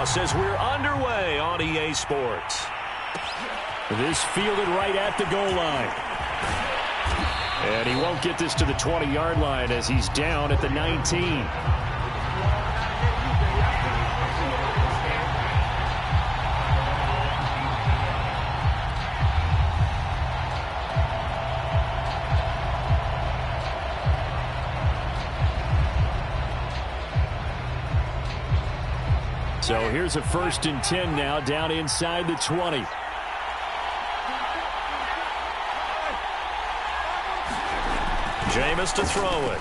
toss as we're underway on EA Sports. This fielded right at the goal line. And he won't get this to the 20-yard line as he's down at the 19. So here's a 1st and 10 now down inside the 20. Jameis to throw it.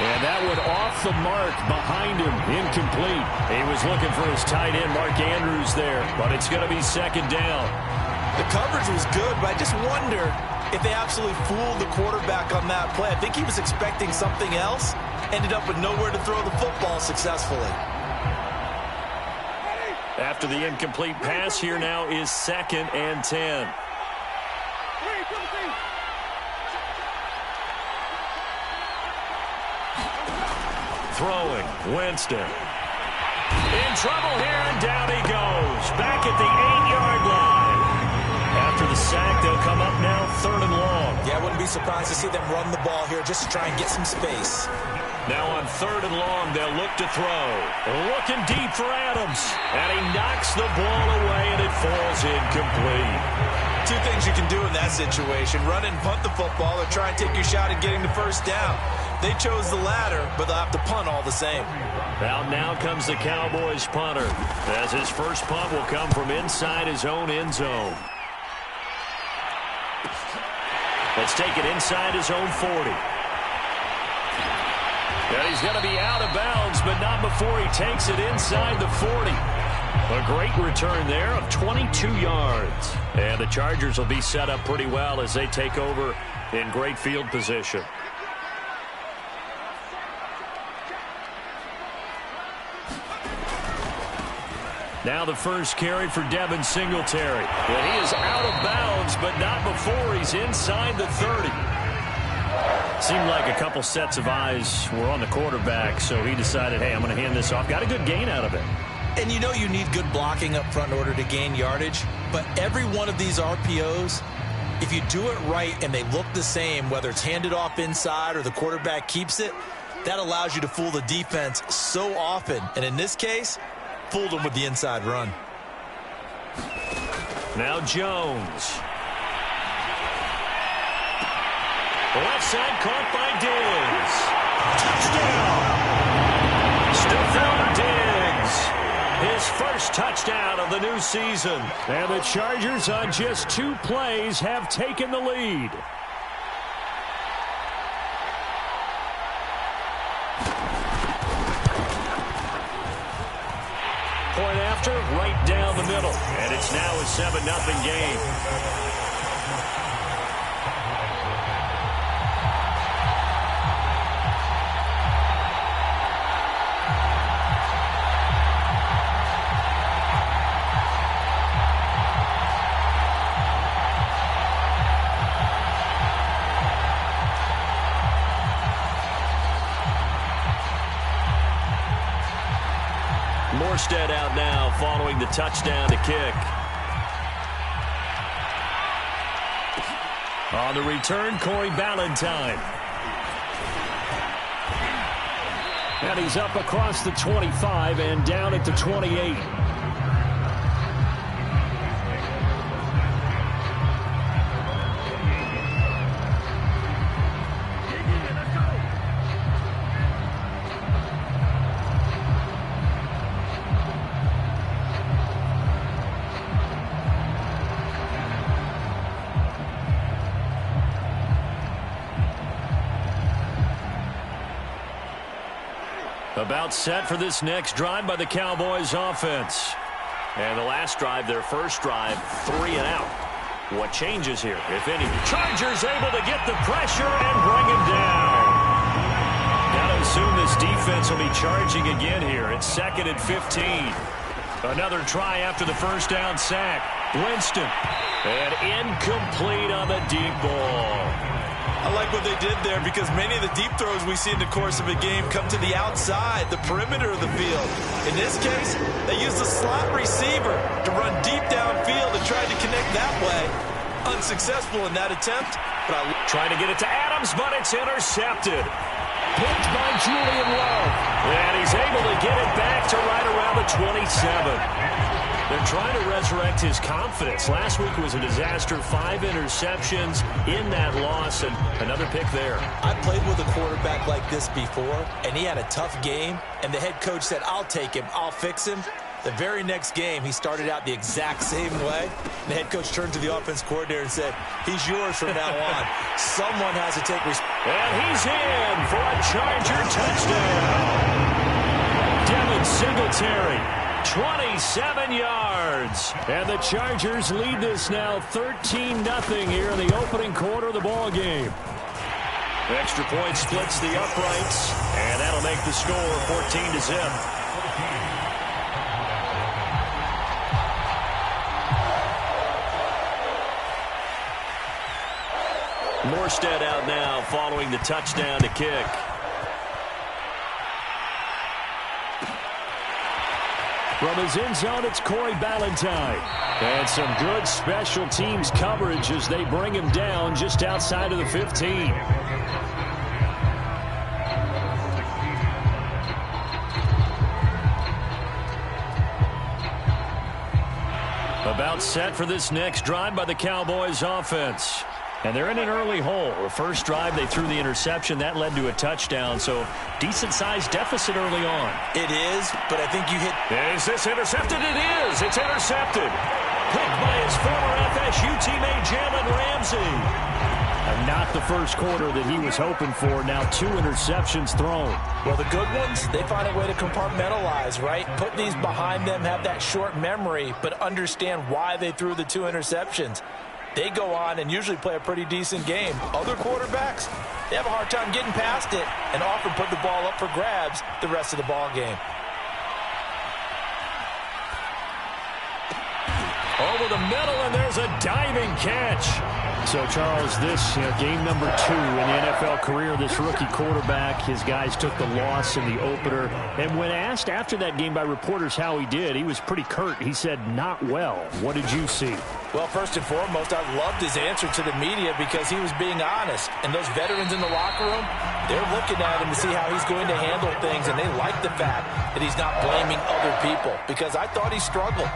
And that went off the mark behind him. Incomplete. He was looking for his tight end, Mark Andrews, there. But it's going to be 2nd down. The coverage was good, but I just wonder if they absolutely fooled the quarterback on that play. I think he was expecting something else. Ended up with nowhere to throw the football successfully. After the incomplete pass, here now is 2nd and 10. Throwing, Winston. In trouble here, and down he goes. Back at the 8-yard line. After the sack, they'll come up now 3rd and long. Yeah, I wouldn't be surprised to see them run the ball here just to try and get some space. Now on 3rd and long, they'll look to throw. Looking deep for Adams. And he knocks the ball away, and it falls incomplete. 2 things you can do in that situation. Run and punt the football or try and take your shot at getting the 1st down. They chose the latter, but they'll have to punt all the same. Out now comes the Cowboys punter, as his first punt will come from inside his own end zone. Let's take it inside his own 40. And he's going to be out of bounds, but not before he takes it inside the 40. A great return there of 22 yards. And the Chargers will be set up pretty well as they take over in great field position. Now the first carry for Devin Singletary. And he is out of bounds, but not before he's inside the 30. Seemed like a couple sets of eyes were on the quarterback, so he decided, hey, I'm going to hand this off. Got a good gain out of it. And you know you need good blocking up front in order to gain yardage, but every one of these RPOs, if you do it right and they look the same, whether it's handed off inside or the quarterback keeps it, that allows you to fool the defense so often. And in this case, fooled them with the inside run. Now Jones. Left side caught by Diggs. Touchdown. Stephon Diggs. His first touchdown of the new season. And the Chargers on just 2 plays have taken the lead. Point after, right down the middle. And it's now a 7-0 game. Morstead out now following the touchdown to kick. On the return, Corey Ballantyne. And he's up across the 25 and down at the 28. About set for this next drive by the Cowboys offense. And the last drive, their first drive, 3 and out. What changes here, if any? Chargers able to get the pressure and bring him down. Got to assume this defense will be charging again here. It's 2nd and 15. Another try after the first down sack. Winston. And incomplete on the deep ball. I like what they did there because many of the deep throws we see in the course of a game come to the outside, the perimeter of the field. In this case, they used a slot receiver to run deep downfield and tried to connect that way. Unsuccessful in that attempt. But trying to get it to Adams, but it's intercepted. Picked by Julian Love. And he's able to get it back to right around the 27. They're trying to resurrect his confidence. Last week was a disaster. 5 interceptions in that loss, and another pick there. I played with a quarterback like this before, and he had a tough game, and the head coach said, I'll take him, I'll fix him. The very next game, he started out the exact same way. The head coach turned to the offense coordinator and said, he's yours from now on. Someone has to take responsibility. And he's in for a Charger touchdown. Devin Singletary, 27 yards. And the Chargers lead this now 13-0 here in the opening quarter of the ball game. Extra point splits the uprights, and that'll make the score 14-0. Morstead out now following the touchdown to kick. From his end zone, it's Corey Ballantyne. And some good special teams coverage as they bring him down just outside of the 15. About set for this next drive by the Cowboys offense. And they're in an early hole. The first drive, they threw the interception. That led to a touchdown, so decent-sized deficit early on. It is, but I think you hit... Is this intercepted? It is. It's intercepted. Picked by his former FSU teammate, Jalen Ramsey. And not the first quarter that he was hoping for. Now 2 interceptions thrown. Well, the good ones, they find a way to compartmentalize, right? Put these behind them, have that short memory, but understand why they threw the 2 interceptions. They go on and usually play a pretty decent game. Other quarterbacks, they have a hard time getting past it and often put the ball up for grabs the rest of the ball game. Over the middle, and there's a diving catch. So, Charles, this game number 2 in the NFL career, this rookie quarterback, his guys took the loss in the opener. And when asked after that game by reporters how he did, he was pretty curt. He said, not well. What did you see? Well, first and foremost, I loved his answer to the media because he was being honest. And those veterans in the locker room, they're looking at him to see how he's going to handle things. And they like the fact that he's not blaming other people because I thought he struggled.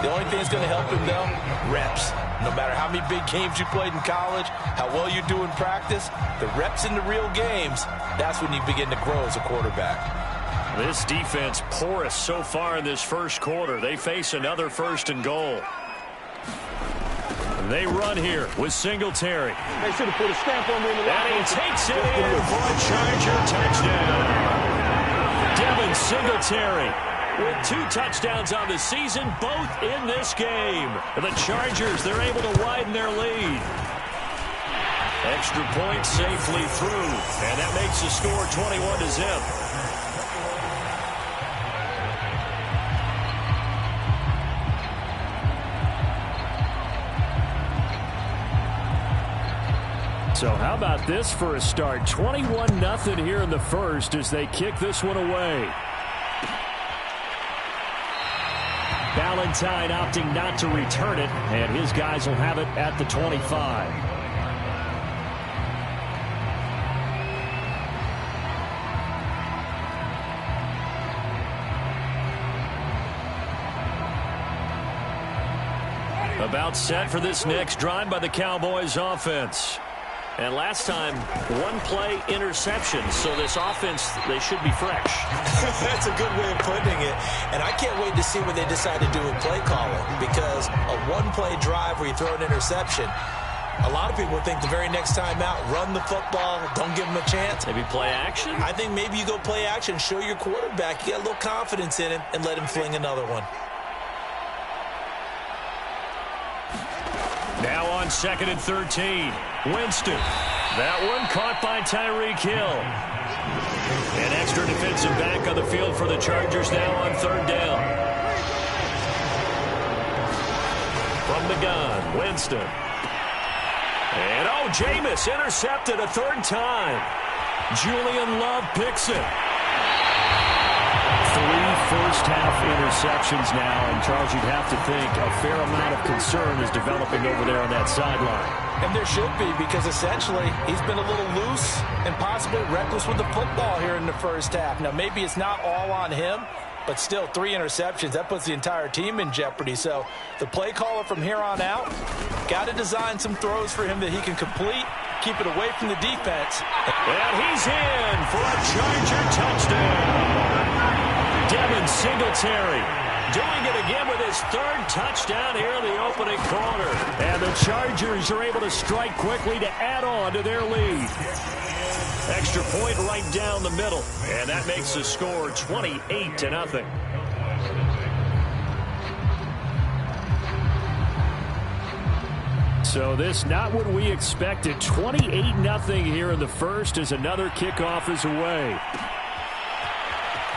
The only thing that's going to help him, though, reps. No matter how many big games you played in college, how well you do in practice, the reps in the real games, that's when you begin to grow as a quarterback. This defense porous so far in this first quarter. They face another 1st and goal. They run here with Singletary. They should have put a stamp on me in the locker room. And he takes it in for a Charger touchdown. Devin Singletary with 2 touchdowns on the season, both in this game. The Chargers, they're able to widen their lead. Extra point safely through, and that makes the score 21-0. So how about this for a start? 21-0 here in the first as they kick this one away. Ballantyne opting not to return it, and his guys will have it at the 25. About set for this next drive by the Cowboys offense. And last time, 1-play interception. So this offense, they should be fresh. That's a good way of putting it. And I can't wait to see what they decide to do with play calling. Because a 1-play drive where you throw an interception, a lot of people think the very next time out, run the football, don't give them a chance. Maybe play action? I think maybe you go play action, show your quarterback, you got a little confidence in him, and let him fling another one. Now on 2nd and 13. Winston. That one caught by Tyreek Hill. An extra defensive back on the field for the Chargers now on 3rd down. From the gun, Winston. And, oh, Jameis intercepted a third time. Julian Love picks it. 3 first-half interceptions now, and Charles, you'd have to think a fair amount of concern is developing over there on that sideline. And there should be, because essentially he's been a little loose and possibly reckless with the football here in the first half. Now, maybe it's not all on him, but still 3 interceptions. That puts the entire team in jeopardy. So the play caller from here on out got to design some throws for him that he can complete, keep it away from the defense. And he's in for a Charger touchdown. Devin Singletary doing it again with his 3rd touchdown here in the opening quarter. And the Chargers are able to strike quickly to add on to their lead. Extra point right down the middle. And that makes the score 28-0. So this not what we expected. 28-0 here in the first as another kickoff is away.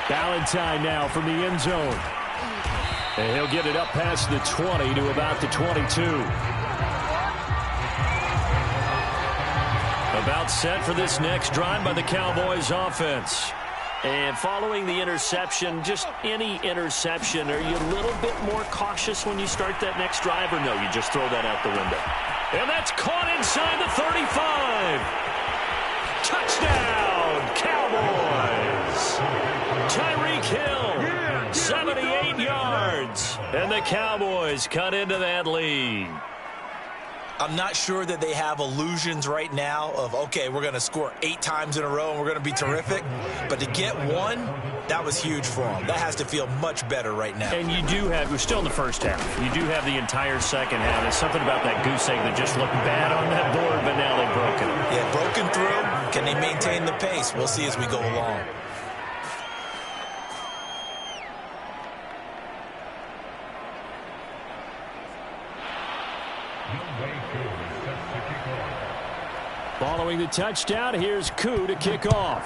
Valentine now from the end zone. And he'll get it up past the 20 to about the 22. About set for this next drive by the Cowboys offense. And following the interception, just any interception, are you a little bit more cautious when you start that next drive, or no, you just throw that out the window? And that's caught inside the 35. Touchdown, Cowboys. Tyreek Hill, 78 yards. And the Cowboys cut into that lead. I'm not sure that they have illusions right now of, okay, we're going to score 8 times in a row and we're going to be terrific. But to get one, that was huge for them. That has to feel much better right now. And you do have, we're still in the first half. You do have the entire second half. There's something about that goose egg that just looked bad on that board, but now they've broken it. Yeah, broken through. Can they maintain the pace? We'll see as we go along. Following the touchdown, here's Koo to kick off.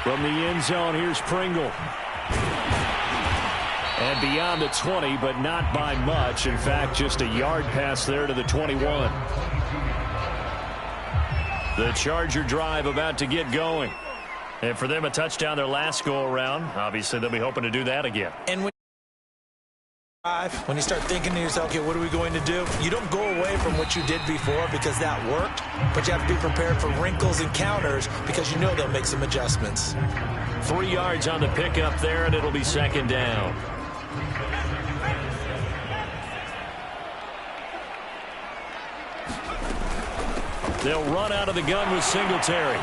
From the end zone, here's Pringle. And beyond the 20, but not by much. In fact, just a yard pass there to the 21. The Charger drive about to get going. And for them, a touchdown their last go-around. Obviously, they'll be hoping to do that again. And when you start thinking to yourself, okay, what are we going to do? You don't go away from what you did before because that worked, but you have to be prepared for wrinkles and counters because you know they'll make some adjustments. 3 yards on the pickup there, and it'll be second down. They'll run out of the gun with Singletary.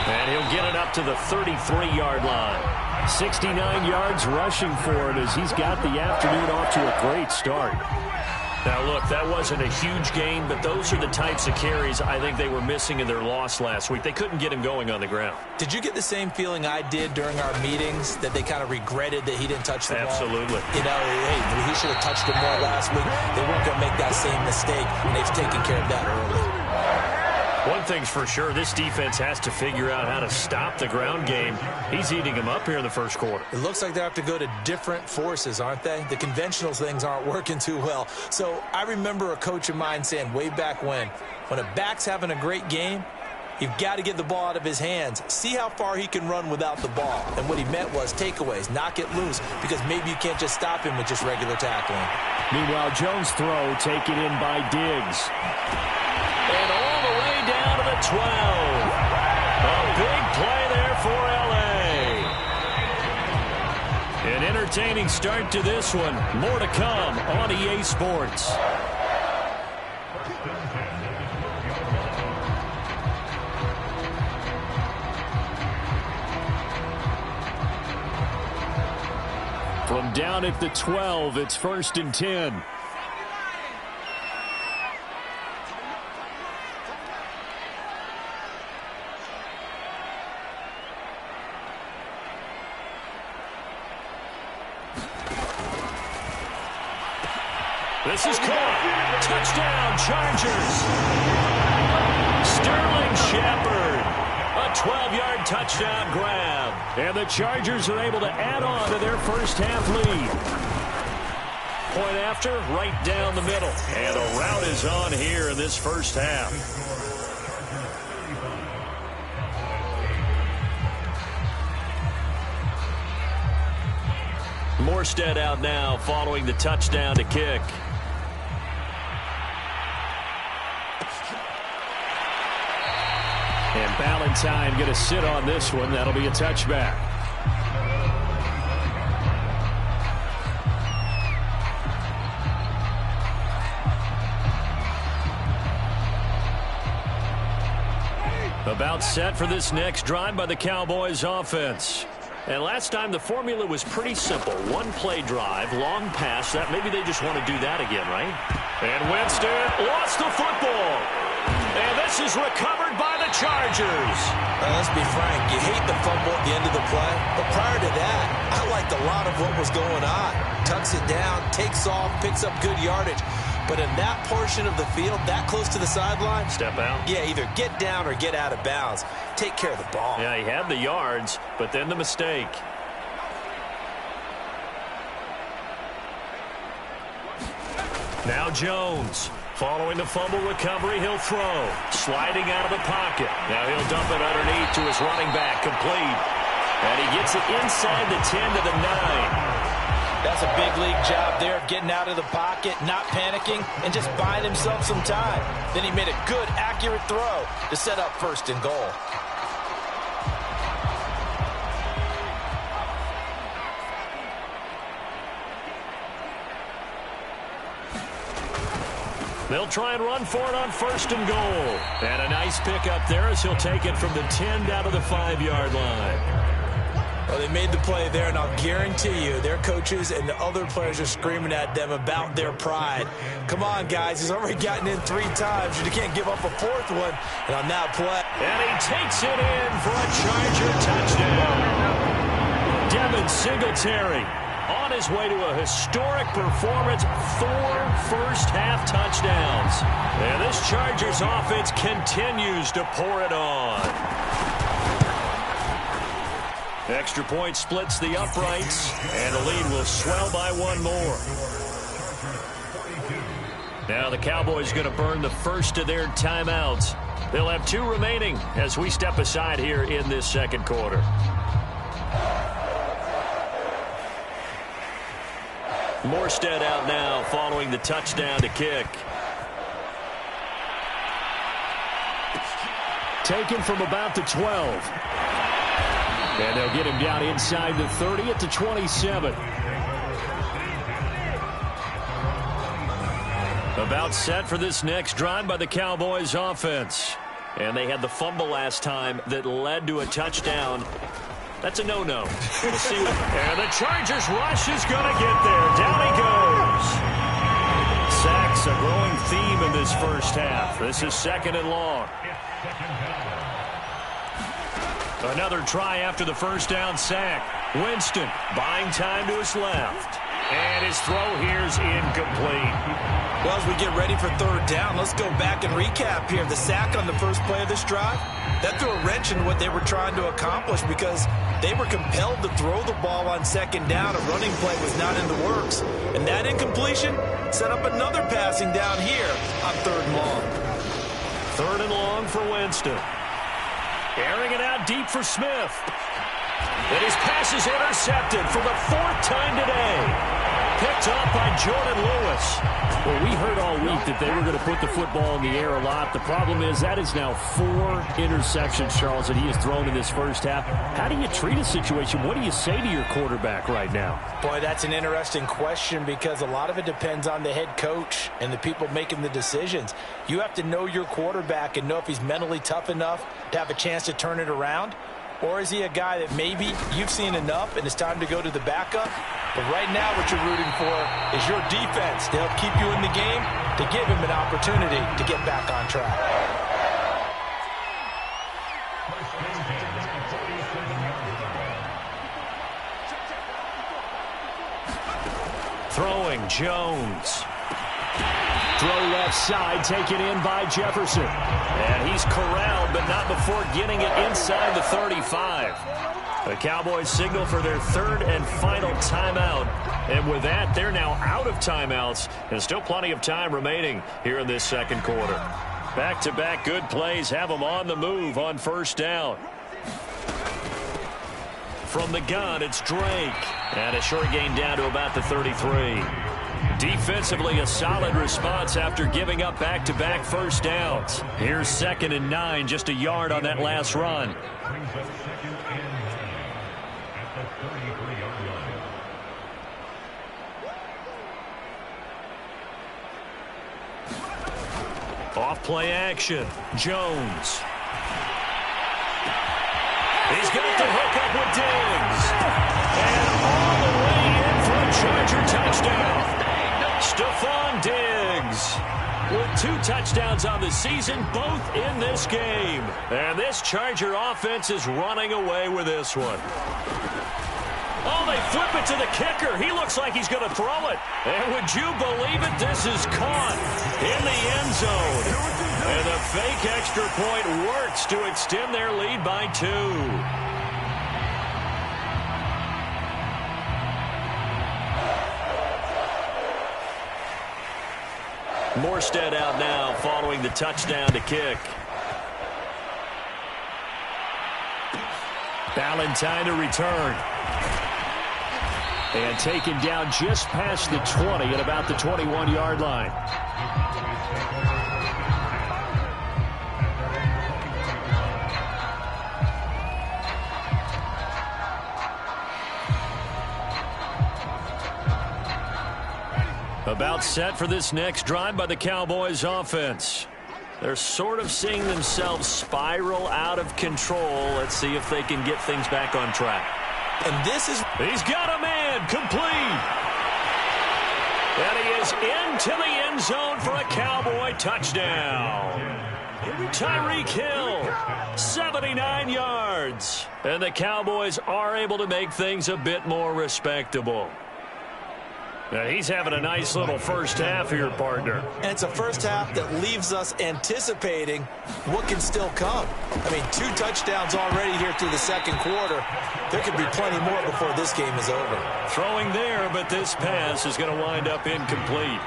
And he'll get it up to the 33-yard line. 69 yards rushing for it as he's got the afternoon off to a great start. Now, look, that wasn't a huge gain, but those are the types of carries I think they were missing in their loss last week. They couldn't get him going on the ground. Did you get the same feeling I did during our meetings, that they kind of regretted that he didn't touch the ball? Absolutely. You know, hey, he should have touched it more last week. They weren't going to make that same mistake, and they've taken care of that early. One thing's for sure, this defense has to figure out how to stop the ground game. He's eating them up here in the first quarter. It looks like they have to go to different forces, aren't they? The conventional things aren't working too well. So I remember a coach of mine saying way back when a back's having a great game, you've got to get the ball out of his hands. See how far he can run without the ball. And what he meant was takeaways, knock it loose, because maybe you can't just stop him with just regular tackling. Meanwhile, Jones' throw taken in by Diggs. And all the way down to the 12. A big play there for L.A. An entertaining start to this one. More to come on EA Sports. From down at the 12, it's 1st and 10. This is caught. Touchdown, Chargers. Sterling Shepard. A 12-yard touchdown grab. And the Chargers are able to add on to their first half lead. point after, right down the middle. And a rout is on here in this first half. Morstead out now following the touchdown to kick. And Ballantyne going to sit on this one. That'll be a touchback. About set for this next drive by the Cowboys offense. And last time the formula was pretty simple. One play drive, long pass. That maybe they just want to do that again, right? And Winston lost the football. And this is recovered by the Chargers. Let's be frank, you hate the fumble at the end of the play. But prior to that, I liked a lot of what was going on. Tucks it down, takes off, picks up good yardage. But in that portion of the field, that close to the sideline, step out. Yeah, either get down or get out of bounds. Take care of the ball. Yeah, he had the yards, but then the mistake. Now Jones. Following the fumble recovery, he'll throw. Sliding out of the pocket. Now he'll dump it underneath to his running back, complete. And he gets it inside the 10 to the 9. That's a big league job there of getting out of the pocket, not panicking, and just buying himself some time. Then he made a good, accurate throw to set up first and goal. They'll try and run for it on first and goal. And a nice pickup there as he'll take it from the 10 down to the 5-yard line. Well, they made the play there, and I'll guarantee you their coaches and the other players are screaming at them about their pride. Come on, guys. He's already gotten in 3 times. You can't give up a 4th one. And on that play. And he takes it in for a Charger touchdown. Devin Singletary on his way to a historic performance. 4 first-half touchdowns. And this Chargers offense continues to pour it on. Extra point splits the uprights, and the lead will swell by 1 more. Now the Cowboys going to burn the first of their timeouts. They'll have 2 remaining as we step aside here in this second quarter. Morstead out now following the touchdown to kick. Taken from about the 12. And they'll get him down inside the 30 at the 27. About set for this next drive by the Cowboys offense. And they had the fumble last time that led to a touchdown. That's a no-no. We'll see. And the Chargers rush is going to get there. Down he goes. Sacks a growing theme in this first half. This is 2nd and long. Another try after the first down sack. Winston buying time to his left. And his throw here's incomplete. Well, as we get ready for 3rd down, let's go back and recap here. The sack on the first play of this drive, that threw a wrench in what they were trying to accomplish because they were compelled to throw the ball on 2nd down. A running play was not in the works. And that incompletion set up another passing down here on 3rd and long. 3rd and long for Winston. Airing it out deep for Smith. And his pass is intercepted for the 4th time today. Picked up by Jordan Lewis. Well, we heard all week that they were going to put the football in the air a lot. The problem is that is now 4 interceptions, Charles, that he has thrown in this first half. How do you treat a situation? What do you say to your quarterback right now? Boy, that's an interesting question because a lot of it depends on the head coach and the people making the decisions. You have to know your quarterback and know if he's mentally tough enough to have a chance to turn it around. Or is he a guy that maybe you've seen enough and it's time to go to the backup? But right now what you're rooting for is your defense to help keep you in the game, to give him an opportunity to get back on track. Throwing Jones. Throw left side, taken in by Jefferson. And he's corralled, but not before getting it inside the 35. The Cowboys signal for their third and final timeout. And with that, they're now out of timeouts. And still plenty of time remaining here in this second quarter. Back-to-back good plays have them on the move on first down. From the gun, it's Drake. And a short gain down to about the 33. Defensively, a solid response after giving up back-to-back first downs. Here's 2nd and 9, just a yard on that last run. Off play action. Jones. He's got the hook up with Diggs. And all the way in for a Charger touchdown. Stephon Diggs with 2 touchdowns on the season, both in this game. And this Charger offense is running away with this one. Oh, they flip it to the kicker. He looks like he's going to throw it. And would you believe it? This is caught in the end zone. And the fake extra point works to extend their lead by 2. Morstead out now following the touchdown to kick. Valentine to return. And taken down just past the 20 at about the 21-yard line. About set for this next drive by the Cowboys offense. They're sort of seeing themselves spiral out of control. Let's see if they can get things back on track. And this is... He's got a man complete. And he is into the end zone for a Cowboy touchdown. Tyreek Hill, 79 yards. And the Cowboys are able to make things a bit more respectable. Now he's having a nice little first half here, partner. And it's a first half that leaves us anticipating what can still come. I mean, 2 touchdowns already here through the second quarter. There could be plenty more before this game is over. Throwing there, but this pass is going to wind up incomplete.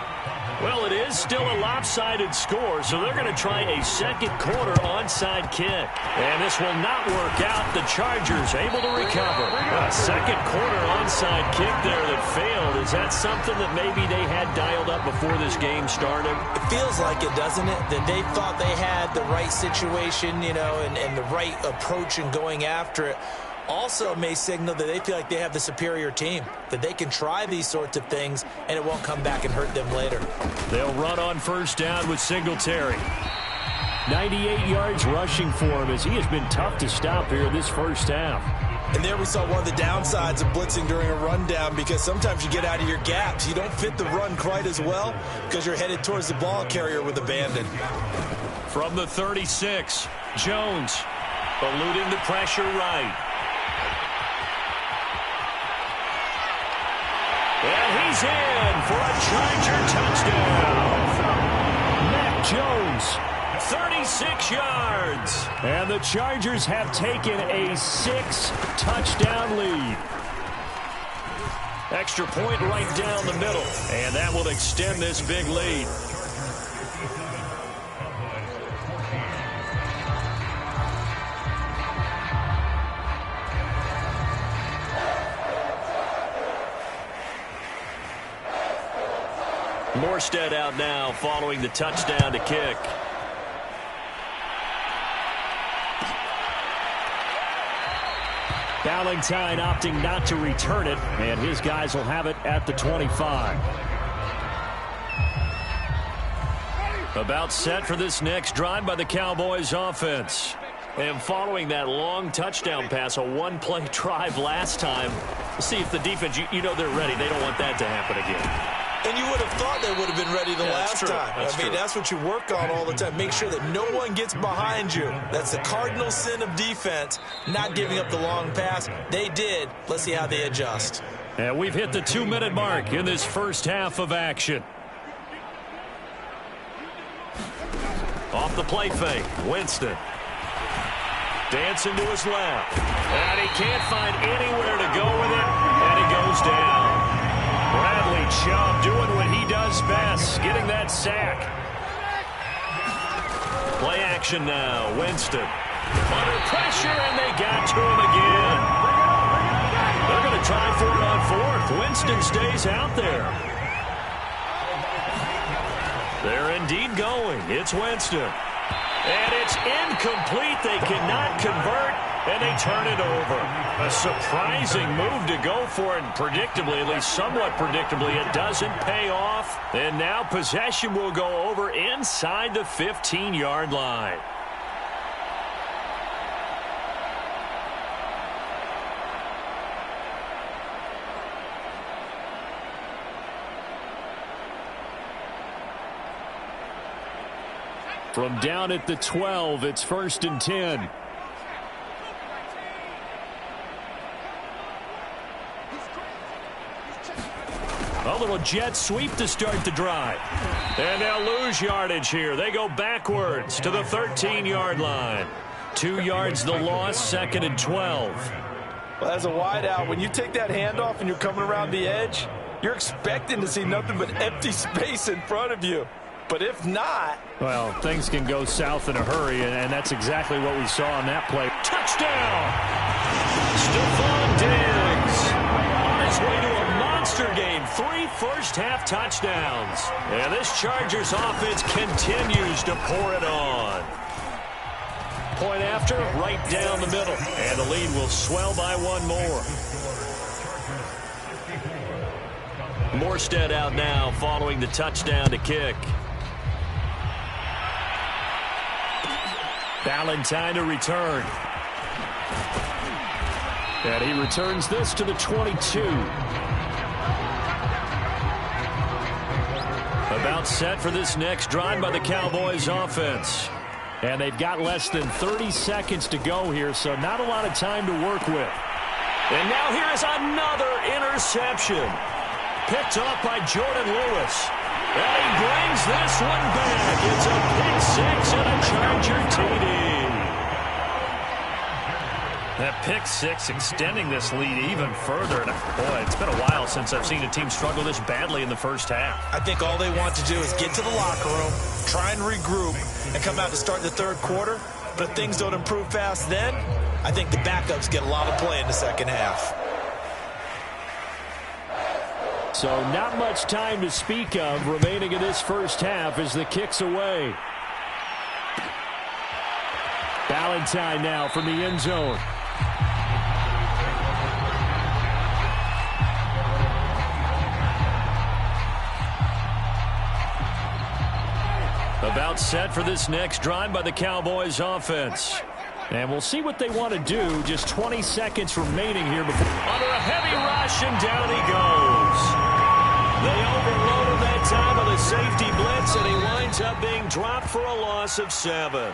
Well, it is still a lopsided score, so they're going to try a second quarter onside kick. And this will not work out. The Chargers able to recover. A second quarter onside kick there that failed. Is that something that maybe they had dialed up before this game started? It feels like it, doesn't it? That they thought they had the right situation, you know, and the right approach in going after it. Also may signal that they feel like they have the superior team, that they can try these sorts of things and it won't come back and hurt them later. They'll run on first down with Singletary. 98 yards rushing for him as he has been tough to stop here this first half. And there we saw one of the downsides of blitzing during a rundown, because sometimes you get out of your gaps. You don't fit the run quite as well because you're headed towards the ball carrier with abandon. From the 36, Jones eluding the pressure right. And he's in for a Charger touchdown. Mac Jones, 36 yards. And the Chargers have taken a 6-touchdown lead. Extra point right down the middle. And that will extend this big lead. Morstead out now following the touchdown to kick. Valentine opting not to return it, and his guys will have it at the 25. About set for this next drive by the Cowboys offense. And following that long touchdown pass, a one-play drive last time, see if the defense, you know they're ready. They don't want that to happen again. And you would have thought they would have been ready the last time. I mean, that's what you work on all the time. Make sure that no one gets behind you. That's the cardinal sin of defense, not giving up the long pass. They did. Let's see how they adjust. And we've hit the 2-minute mark in this first half of action. Off the play fake, Winston. Dancing to his left. And he can't find anywhere to go with it, and he goes down. Bradley Chubb doing what he does best, getting that sack. Play action now, Winston. Under pressure, and they got to him again. They're going to try for it on fourth. Winston stays out there. They're indeed going. It's Winston. And it's incomplete. They cannot convert, and they turn it over. A surprising move to go for it, and predictably, at least somewhat predictably, it doesn't pay off. And now possession will go over inside the 15-yard line. From down at the 12, it's 1st and 10. A little jet sweep to start the drive. And they'll lose yardage here. They go backwards to the 13-yard line. 2 yards the loss, 2nd and 12. Well, as a wideout, when you take that handoff and you're coming around the edge, you're expecting to see nothing but empty space in front of you. But if not... Well, things can go south in a hurry, and that's exactly what we saw on that play. Touchdown! Stephon Diggs on his way to a monster game. 3 first-half touchdowns. And this Chargers offense continues to pour it on. Point after, right down the middle. And the lead will swell by 1 more. Morstead out now following the touchdown to kick. Valentine to return. And he returns this to the 22. About set for this next drive by the Cowboys offense. And they've got less than 30 seconds to go here, so not a lot of time to work with. And now here is another interception. Picked up by Jordan Lewis. And he brings this one back. It's a pick 6 and a Charger TD. That pick 6 extending this lead even further. And boy, it's been a while since I've seen a team struggle this badly in the first half. I think all they want to do is get to the locker room, try and regroup, and come out to start the third quarter. But if things don't improve fast then, I think the backups get a lot of play in the second half. So not much time to speak of remaining in this first half as the kick's away. Valentine now from the end zone. About set for this next drive by the Cowboys offense. And we'll see what they want to do. Just 20 seconds remaining here before. Under a heavy rush, and down he goes. They overloaded that time with a safety blitz, and he winds up being dropped for a loss of 7.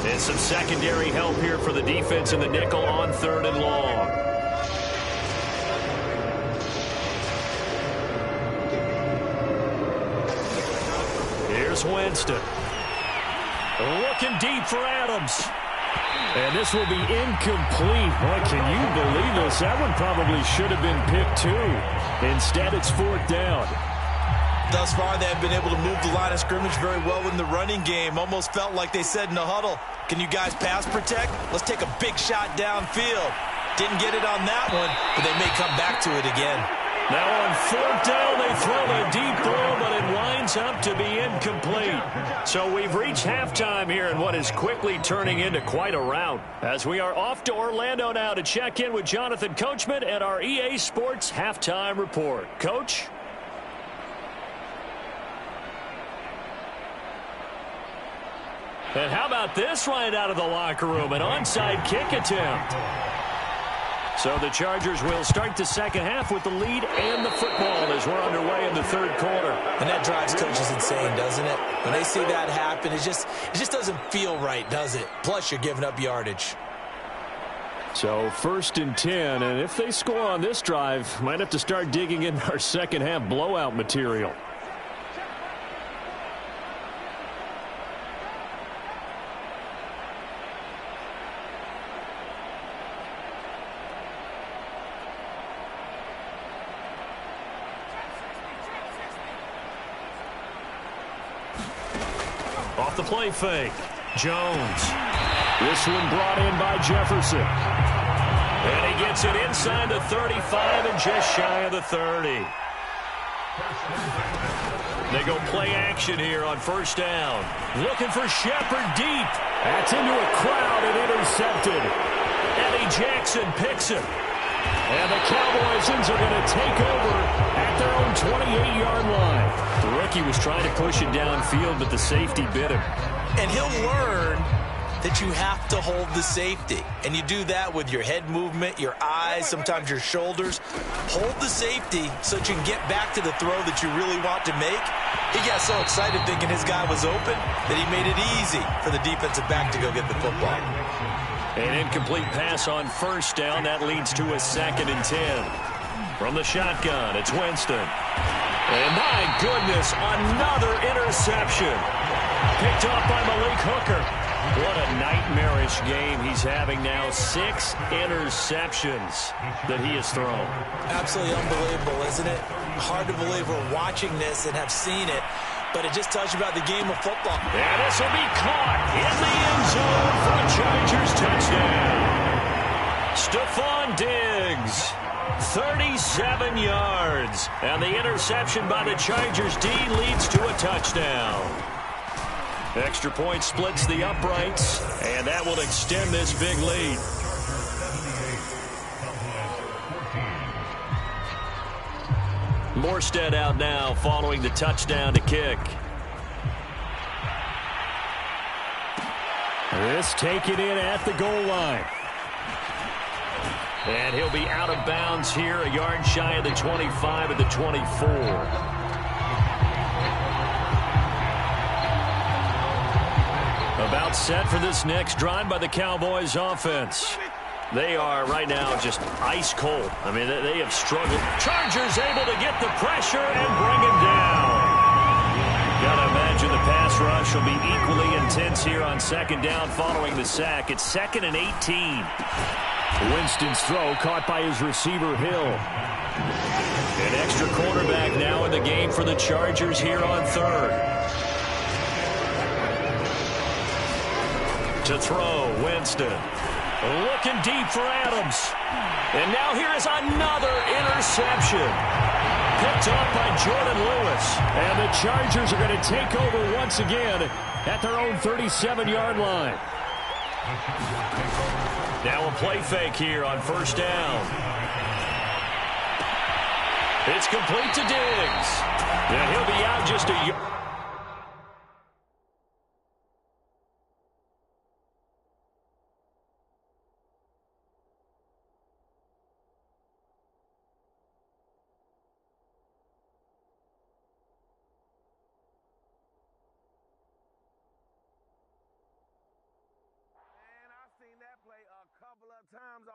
And some secondary help here for the defense in the nickel on 3rd and long. Here's Winston. Looking deep for Adams. And this will be incomplete. Boy, can you believe this? That one probably should have been picked too. Instead, it's 4th down. Thus far, they have been able to move the line of scrimmage very well in the running game. Almost felt like they said in the huddle, can you guys pass protect? Let's take a big shot downfield. Didn't get it on that one, but they may come back to it again. Now on 4th down, they throw the deep ball, but it winds up to be incomplete. So we've reached halftime here in what is quickly turning into quite a rout. As we are off to Orlando now to check in with Jonathan Coachman at our EA Sports Halftime Report. Coach? And how about this right out of the locker room? An onside kick attempt. So the Chargers will start the second half with the lead and the football as we're underway in the third quarter. And that drives coaches insane, doesn't it? When they see that happen, it just doesn't feel right, does it? Plus, you're giving up yardage. So 1st and 10, and if they score on this drive, might have to start digging in our second half blowout material. Off the play fake. Jones. This one brought in by Jefferson. And he gets it inside the 35 and just shy of the 30. They go play action here on 1st down. Looking for Shepard deep. That's into a crowd and intercepted. Eddie Jackson picks it. And the Cowboys are going to take over at their own 28-yard line. The rookie was trying to push it downfield, but the safety bit him. And he'll learn that you have to hold the safety. And you do that with your head movement, your eyes, sometimes your shoulders. Hold the safety so that you can get back to the throw that you really want to make. He got so excited thinking his guy was open that he made it easy for the defensive back to go get the football. An incomplete pass on 1st down. That leads to a 2nd and 10. From the shotgun, it's Winston. And my goodness, another interception. Picked off by Malik Hooker. What a nightmarish game he's having now. 6 interceptions that he has thrown. Absolutely unbelievable, isn't it? Hard to believe we're watching this and have seen it. But it just tells you about the game of football. And this will be caught in the end zone for a Chargers touchdown. Stephon Diggs, 37 yards. And the interception by the Chargers D leads to a touchdown. Extra point splits the uprights, and that will extend this big lead. Morstead out now following the touchdown to kick. This taken in at the goal line. And he'll be out of bounds here, a yard shy of the 25 at the 24. About set for this next drive by the Cowboys offense. They are right now just ice cold. I mean, they have struggled. Chargers able to get the pressure and bring him down. Gotta imagine the pass rush will be equally intense here on 2nd down following the sack. It's 2nd and 18. Winston's throw caught by his receiver, Hill. An extra quarterback now in the game for the Chargers here on 3rd. To throw, Winston. Looking deep for Adams. And now here is another interception. Picked off by Jordan Lewis. And the Chargers are going to take over once again at their own 37-yard line. Now a play fake here on 1st down. It's complete to Diggs. And he'll be out just a yard. Times